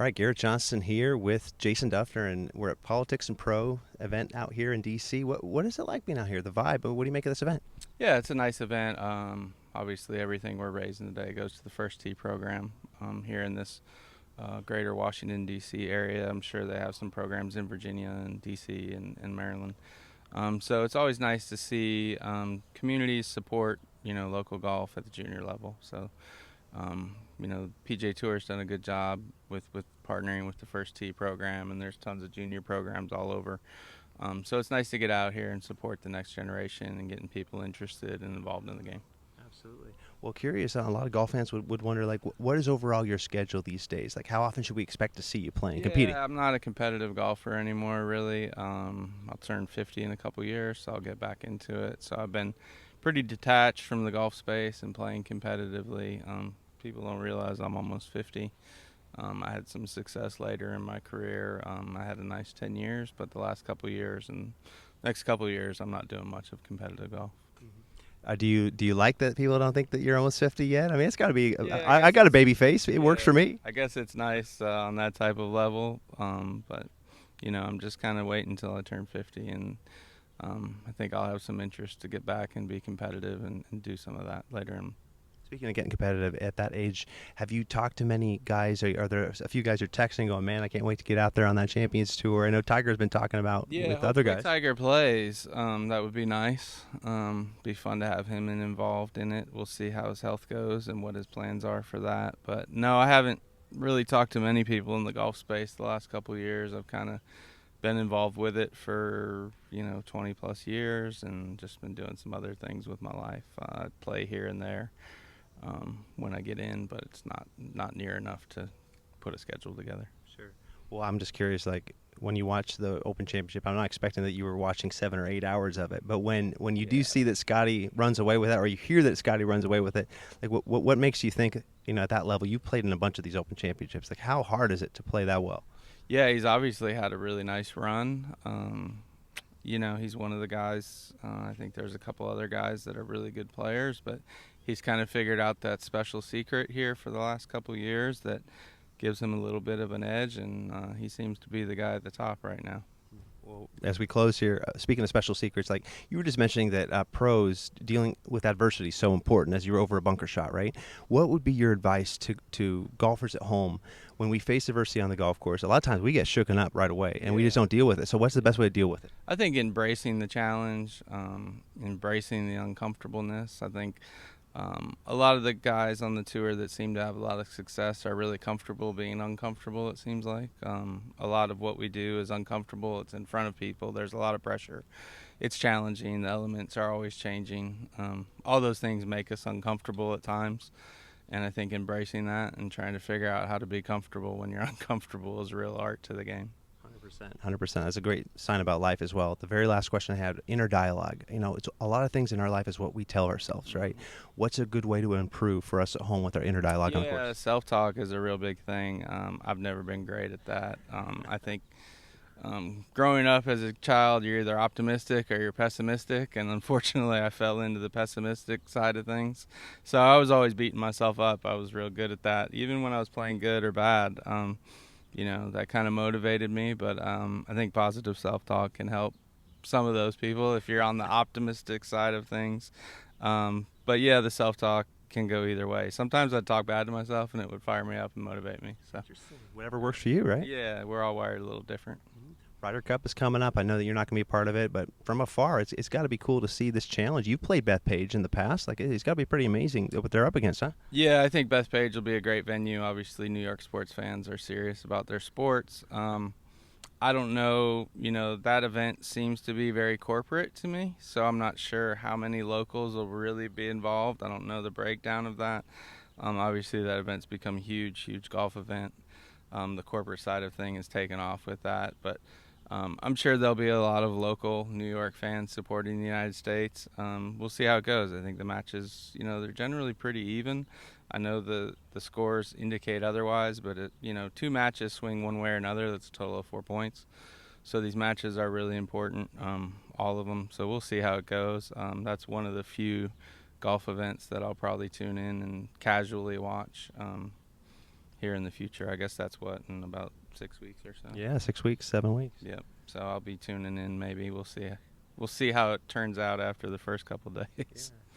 All right, Garrett Johnson here with Jason Dufner, and we're at Politics and Pro event out here in D.C. What is it like being out here? The vibe. What do you make of this event? Yeah, it's a nice event. Obviously, everything we're raising today goes to the First Tee program here in this greater Washington, D.C. area. I'm sure they have some programs in Virginia and D.C. and Maryland. So it's always nice to see communities support, local golf at the junior level. So, PJ Tour's done a good job with partnering with the First Tee program, and there's tons of junior programs all over. So it's nice to get out here and support the next generation and getting people interested and involved in the game. Absolutely. Well, curious, a lot of golf fans would wonder, like, what is overall your schedule these days? Like, how often should we expect to see you playing, competing? Yeah, I'm not a competitive golfer anymore, really. I'll turn 50 in a couple years, so I'll get back into it. So I've been pretty detached from the golf space and playing competitively. People don't realize I'm almost 50. I had some success later in my career. I had a nice 10 years, but the last couple of years and next couple of years, I'm not doing much of competitive golf. Do you like that people don't think that you're almost 50 yet? I mean, it's got to be. Yeah, I got a baby face. It works for me. I guess it's nice on that type of level, but I'm just kind of waiting until I turn 50, and I think I'll have some interest to get back and be competitive and do some of that later in. Speaking of getting competitive at that age, have you talked to many guys? Are there a few guys who are texting going, man, I can't wait to get out there on that Champions Tour? I know Tiger's been talking about with other guys. Tiger plays. That would be nice. Be fun to have him involved in it. We'll see how his health goes and what his plans are for that. But no, I haven't really talked to many people in the golf space the last couple of years. I've kind of been involved with it for 20 plus years and just been doing some other things with my life. I play here and there. When I get in, but it's not near enough to put a schedule together. Sure. Well, I'm just curious, like, when you watch the Open Championship, I'm not expecting that you were watching 7 or 8 hours of it, but when you do see that Scottie runs away with it, or you hear that Scottie runs away with it, like, what makes you think, at that level, you played in a bunch of these Open Championships, like, how hard is it to play that well? Yeah, he's obviously had a really nice run. He's one of the guys. I think there's a couple other guys that are really good players, but he's kind of figured out that special secret here for the last couple of years that gives him a little bit of an edge, and he seems to be the guy at the top right now. Well, as we close here, speaking of special secrets, like you were just mentioning that pros dealing with adversity is so important as you're over a bunker shot, right? What would be your advice to golfers at home when we face adversity on the golf course? A lot of times we get shooken up right away, and we just don't deal with it. So what's the best way to deal with it? I think embracing the challenge, embracing the uncomfortableness. I think a lot of the guys on the tour that seem to have a lot of success are really comfortable being uncomfortable, it seems like. A lot of what we do is uncomfortable. It's in front of people. There's a lot of pressure. It's challenging. The elements are always changing. All those things make us uncomfortable at times. And I think embracing that and trying to figure out how to be comfortable when you're uncomfortable is real art to the game. 100%. That's a great sign about life as well. The very last question I had, inner dialogue. It's a lot of things in our life is what we tell ourselves, right? What's a good way to improve for us at home with our inner dialogue on the course? Yeah, self-talk is a real big thing. I've never been great at that. I think growing up as a child, you're either optimistic or you're pessimistic, and unfortunately I fell into the pessimistic side of things. So I was always beating myself up. I was real good at that, even when I was playing good or bad. That kind of motivated me, but I think positive self-talk can help some of those people if you're on the optimistic side of things. But yeah, the self-talk can go either way. Sometimes I'd talk bad to myself and it would fire me up and motivate me. So Whatever works for you, right? yeah, we're all wired a little different. Ryder Cup is coming up. I know that you're not going to be a part of it, but from afar, it's got to be cool to see this challenge. You've played Bethpage in the past. Like, it's got to be pretty amazing what they're up against, huh? Yeah, I think Bethpage will be a great venue. Obviously, New York sports fans are serious about their sports. I don't know, that event seems to be very corporate to me, so I'm not sure how many locals will really be involved. I don't know the breakdown of that. Obviously, that event's become a huge golf event. The corporate side of things has taken off with that, but I'm sure there'll be a lot of local New York fans supporting the United States. We'll see how it goes. I think the matches, they're generally pretty even. I know the scores indicate otherwise, but 2 matches swing one way or another. That's a total of 4 points. So these matches are really important, all of them. So we'll see how it goes. That's one of the few golf events that I'll probably tune in and casually watch. here in the future. I guess that's what, in about 6 weeks or so. Yeah, 6 weeks, 7 weeks. Yep. So I'll be tuning in. Maybe we'll see. We'll see how it turns out after the first couple days. Yeah.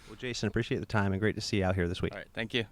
Well, Jason, appreciate the time and great to see you out here this week. All right. Thank you.